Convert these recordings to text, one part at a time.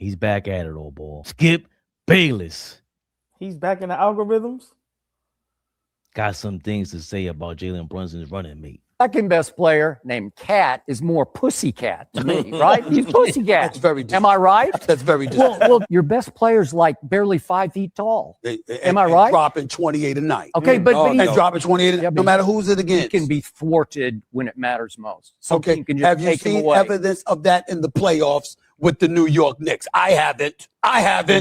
He's back at it, old boy. Skip Bayless. He's back in the algorithms. Got some things to say about Jalen Brunson's running mate. Second best player named Cat is more Pussycat to me, right? He's Pussycat. That's very Am I right? That's very Well, your best player's like barely 5 feet tall. Am I right? Dropping 28 a night. Okay, but dropping 28, Yeah, no matter who's it against. he can be thwarted when it matters most. Some Okay, team can just have you take him seen away. evidence of that in the playoffs with the New York Knicks? I haven't.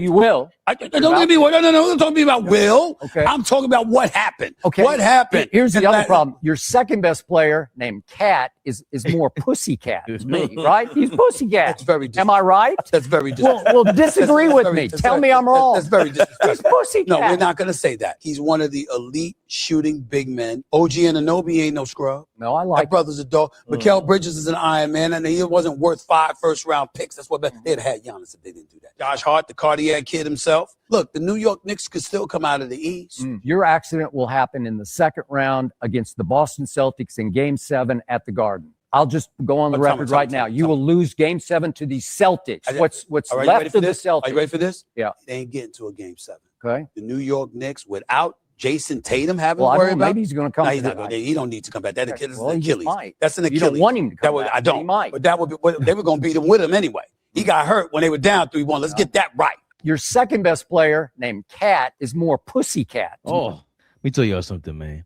You will. Don't get me. No. Don't talk to me about will. Okay. I'm talking about what happened. Okay. What happened? Here's the other problem. Your second best player named Cat is more Pussycat to me, right? He's Pussycat. That's very Am I right? That's very disrespectful. Well, disagree with me. Tell me I'm wrong. That's very disrespectful. He's Pussycat. No, we're not going to say that. He's one of the elite shooting big men. OG Anunoby ain't no scrub. No, I That like brother's a dog. Mikal Bridges is an Iron Man, and he wasn't worth 5 first-round picks. That's what they'd had Giannis if they didn't do that. Josh Hart, the cardiac kid himself. Look, the New York Knicks could still come out of the East. Your accident will happen in the second round against the Boston Celtics in Game 7 at the Garden. I'll just go on the record right now. You will lose Game 7 to the Celtics. What's left of the Celtics? Are you ready for this? Yeah. They ain't getting to a Game 7. Okay. The New York Knicks, without Jason Tatum having Well, to I worry don't know. about. Maybe he's going to come. No, he's not. He don't need to come back. That kid is Well, an he just Achilles. might. That's an Achilles. You don't want him to come back. I don't. He might. But that would be. They were going to beat him with him anyway. He got hurt when they were down 3-1. Let's get that right. Your second best player named Cat is more Pussycat. Oh, let me tell y'all something, man.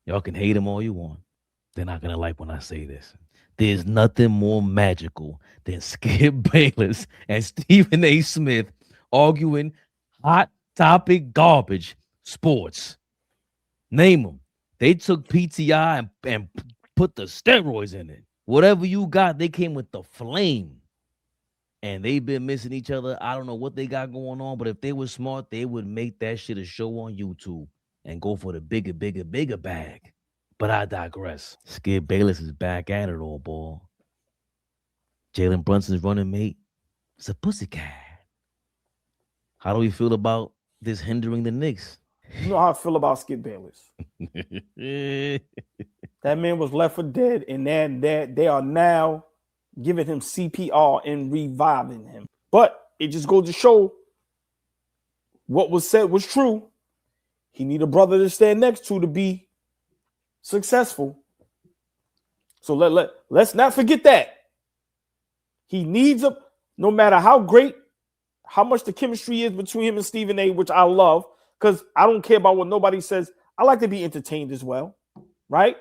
Y'all can hate him all you want. They're not going to like when I say this. There's nothing more magical than Skip Bayless and Stephen A. Smith arguing hot topic garbage sports. Name them. They took PTI and put the steroids in it. Whatever you got, they came with the flame. And they've been missing each other. I don't know what they got going on, but if they were smart, they would make that shit a show on YouTube and go for the bigger bag. But I digress. Skip Bayless is back at it, old boy. Jalen Brunson's running mate is a pussycat. How do we feel about this hindering the Knicks? You know how I feel about Skip Bayless. That man was left for dead, and then they are now giving him CPR and reviving him. But it just goes to show what was said was true. He need a brother to stand next to be successful. So let's not forget that. He needs no matter how great, how much the chemistry is between him and Stephen A., which I love, because I don't care about what nobody says. I like to be entertained as well, right?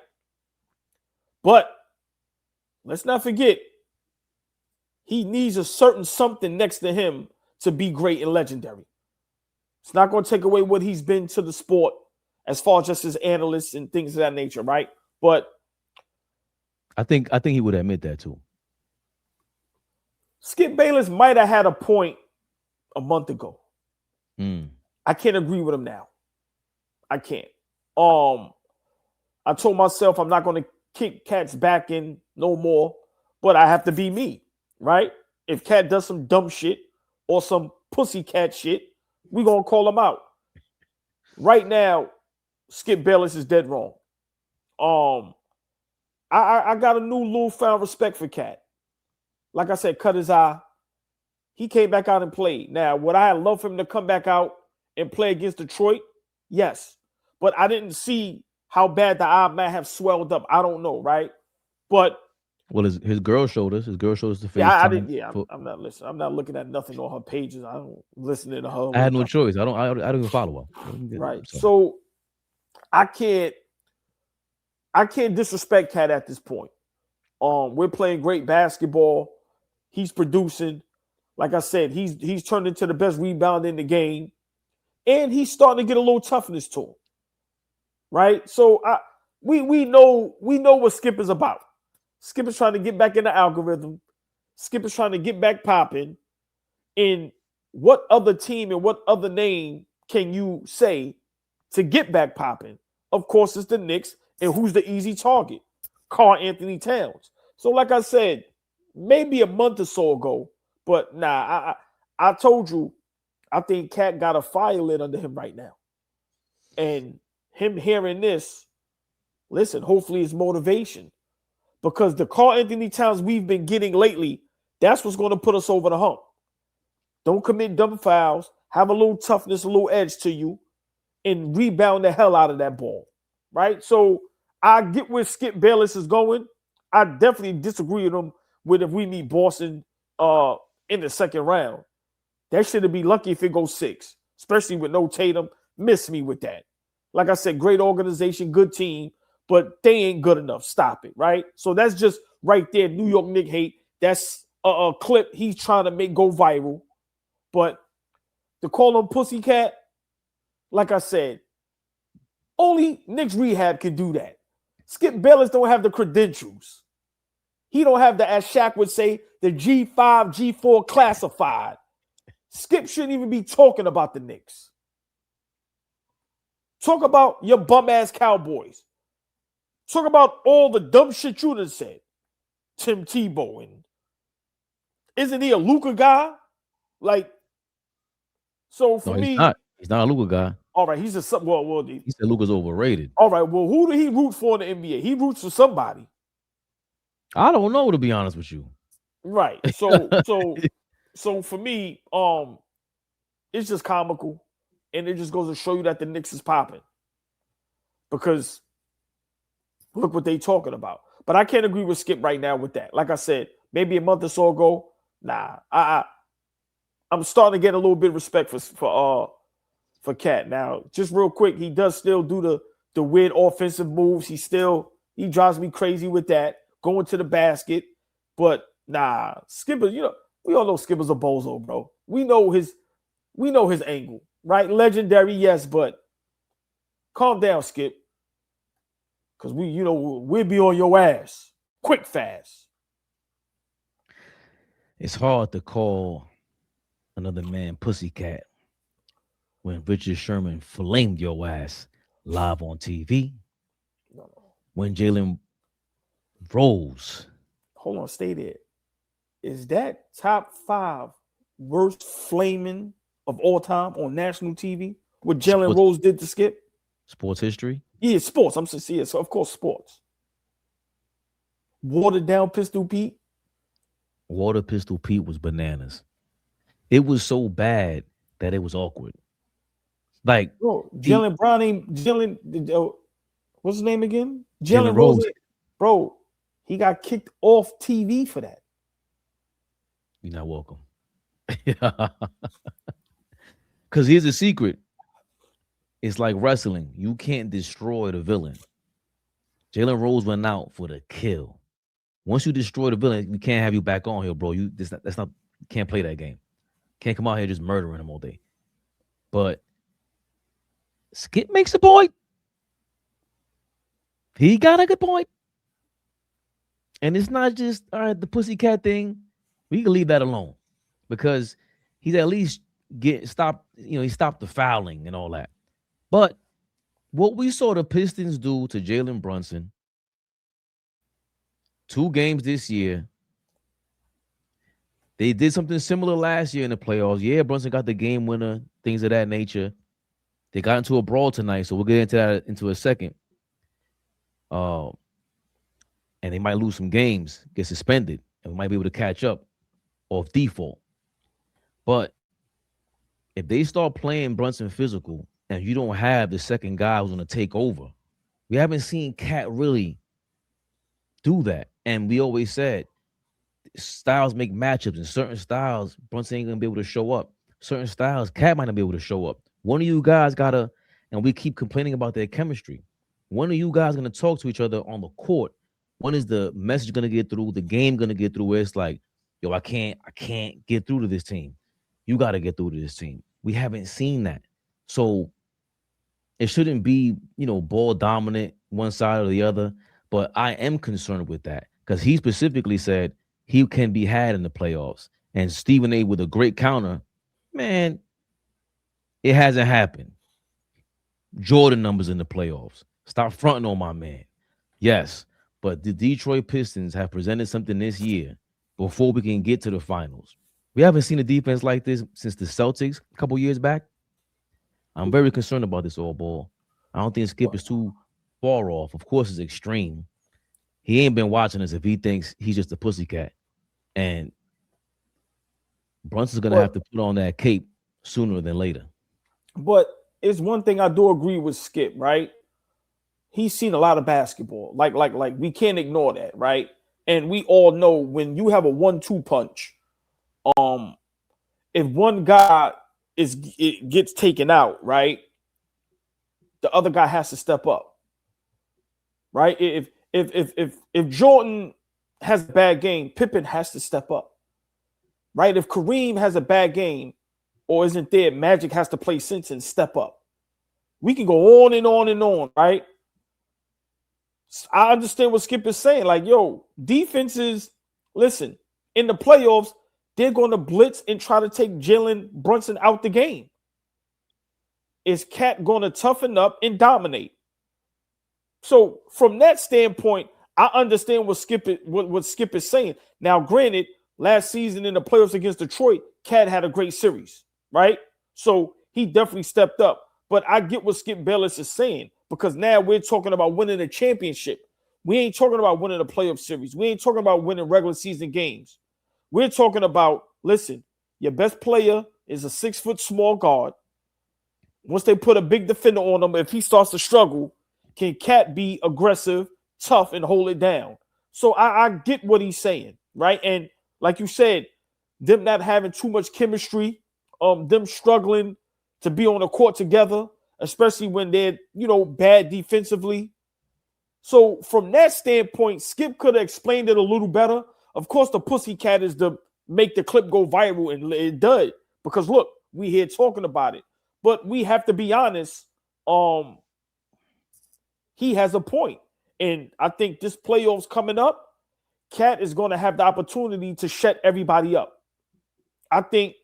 But let's not forget, he needs a certain something next to him to be great and legendary. It's not going to take away what he's been to the sport as far as just his analysts and things of that nature, right? But I think he would admit that too. Skip Bayless might have had a point a month ago. I can't agree with him now. I can't. I told myself I'm not going to kick Cat's back in no more, but I have to be me, right? If Cat does some dumb shit or some pussycat shit, we're going to call him out. Right now, Skip Bayless is dead wrong. I got a newfound respect for Cat. Like I said, cut his eye. He came back out and played. Now, would I love for him to come back out and play against Detroit? Yes. But I didn't see how bad the eye might have swelled up. I don't know, right? But well, his girl showed us. His girl showed us the face. Yeah, I didn't. Yeah, I'm not listening. I'm not looking at nothing on her pages. I don't listen to her. I had no choice. I don't even follow her. Right. So I can't disrespect Cat at this point. We're playing great basketball. He's producing. Like I said, he's turned into the best rebounder in the game, and he's starting to get a little toughness to him. Right. So we know what Skip is about. Skip is trying to get back in the algorithm. Skip is trying to get back popping. And what other team and what other name can you say to get back popping? Of course, it's the Knicks. And who's the easy target? Karl-Anthony Towns. So like I said, maybe a month or so ago, but nah, I told you, I think Cat got a fire lit under him right now. And him hearing this, listen, hopefully it's motivation. Because the Karl-Anthony Towns we've been getting lately, that's what's going to put us over the hump. Don't commit dumb fouls. Have a little toughness, a little edge to you, and rebound the hell out of that ball, right? So I get where Skip Bayless is going. I definitely disagree with him with if we meet Boston in the second round. That should be lucky if it goes 6, especially with no Tatum. Miss me with that. Like I said, great organization, good team, but they ain't good enough. Stop it, right? So that's just right there, New York Knicks hate. That's a clip he's trying to make go viral. But to call him Pussycat, like I said, only Knicks Rehab can do that. Skip Bayless don't have the credentials. He don't have the, as Shaq would say, the G5, G4 classified. Skip shouldn't even be talking about the Knicks. Talk about your bum-ass Cowboys. Talk about all the dumb shit you done said. Tim Tebow. And isn't he a Luka guy? Like, so for me... He's not a Luka guy. All right, he's a... Well, he said Luka's overrated. All right, well, who do he root for in the NBA? He roots for somebody. I don't know, to be honest with you. Right. So for me, it's just comical. And it just goes to show you that the Knicks is popping. Because look what they talking about. But I can't agree with Skip right now with that. Like I said, maybe a month or so ago, nah. I'm starting to get a little bit of respect for Cat. Now, just real quick, he does still do the weird offensive moves. He drives me crazy with that, going to the basket. But nah, Skipper, we all know Skipper's a bozo, bro. We know his angle. Right, legendary, yes, but calm down, Skip, because we'll be on your ass quick, fast. It's hard to call another man Pussycat when Richard Sherman flamed your ass live on TV. No. When Jalen Rose, hold on, stay there. Is that top 5 worst flaming of all time on national TV? What Jalen Rose did to Skip? Sports history? Yeah, sports. I'm saying, yes, of course, sports. Watered down Pistol Pete? Water Pistol Pete was bananas. It was so bad that it was awkward. Like, Jalen Brown ain't Jalen. What's his name again? Jalen Rose. Bro, he got kicked off TV for that. You're not welcome. Because here's a secret. It's like wrestling. You can't destroy the villain. Jalen Rose went out for the kill. Once you destroy the villain, we can't have you back on here, bro. You can't play that game. Can't come out here just murdering him all day. But Skip makes a point. He got a good point. And it's not just, all right, the Pussycat thing. We can leave that alone. Because he's at least he stopped the fouling and all that. But what we saw the Pistons do to Jalen Brunson 2 games this year, they did something similar last year in the playoffs. Yeah, Brunson got the game winner, things of that nature. They got into a brawl tonight, so we'll get into that into a second. And they might lose some games, get suspended, and we might be able to catch up off default. But if they start playing Brunson physical and you don't have the second guy who's going to take over, we haven't seen Cat really do that. And we always said styles make matchups, and certain styles, Brunson ain't going to be able to show up. Certain styles, Cat might not be able to show up. One of you guys got to, and we keep complaining about their chemistry, one of you guys going to talk to each other on the court. When is the message going to get through, the game going to get through, where it's like, yo, I can't get through to this team. You got to get through to this team. We haven't seen that. So it shouldn't be, ball dominant one side or the other. But I am concerned with that because he specifically said he can be had in the playoffs. And Stephen A. with a great counter, man, it hasn't happened. Jordan numbers in the playoffs. Stop fronting on my man. Yes, but the Detroit Pistons have presented something this year before we can get to the finals. We haven't seen a defense like this since the Celtics a couple years back. I'm very concerned about this AllBall. I don't think Skip is too far off. Of course, it's extreme. He ain't been watching us if he thinks he's just a pussycat. And Brunson's gonna have to put on that cape sooner than later. But it's one thing I do agree with Skip, right? He's seen a lot of basketball. Like we can't ignore that, right? And we all know when you have a 1-2 punch, if one guy gets taken out, right, the other guy has to step up, right? If Jordan has a bad game, Pippen has to step up, right? If Kareem has a bad game or isn't there, Magic has to play sense and step up. We can go on and on and on, right? I understand what Skip is saying. Like, yo, defenses, listen, in the playoffs, they're going to blitz and try to take Jalen Brunson out the game. Is Cat going to toughen up and dominate? So from that standpoint, I understand what Skip is saying. Now, granted, last season in the playoffs against Detroit, Cat had a great series, right? So he definitely stepped up. But I get what Skip Bayless is saying, because now we're talking about winning a championship. We ain't talking about winning a playoff series. We ain't talking about winning regular season games. We're talking about, listen, your best player is a 6-foot small guard. Once they put a big defender on him, if he starts to struggle, can Cat be aggressive, tough, and hold it down? So I get what he's saying, right? And like you said, them not having too much chemistry, them struggling to be on the court together, especially when they're, bad defensively. So from that standpoint, Skip could have explained it a little better. Of course, the Pussycat is to make the clip go viral, and it does. Because, look, we here talking about it. But we have to be honest, he has a point. And I think this playoffs coming up, Cat is going to have the opportunity to shut everybody up. I think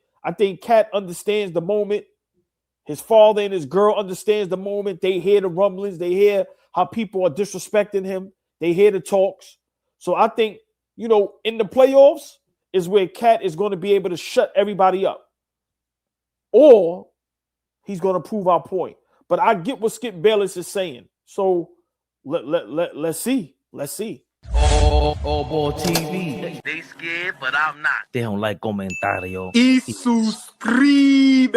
Cat understands the moment. His father and his girl understands the moment. They hear the rumblings. They hear how people are disrespecting him. They hear the talks. So I think, in the playoffs is where Cat is going to be able to shut everybody up. Or he's going to prove our point. But I get what Skip Bayless is saying. So let's see. Let's see. AllBall TV. They scared, but I'm not. They don't like comentario. Y suscribe.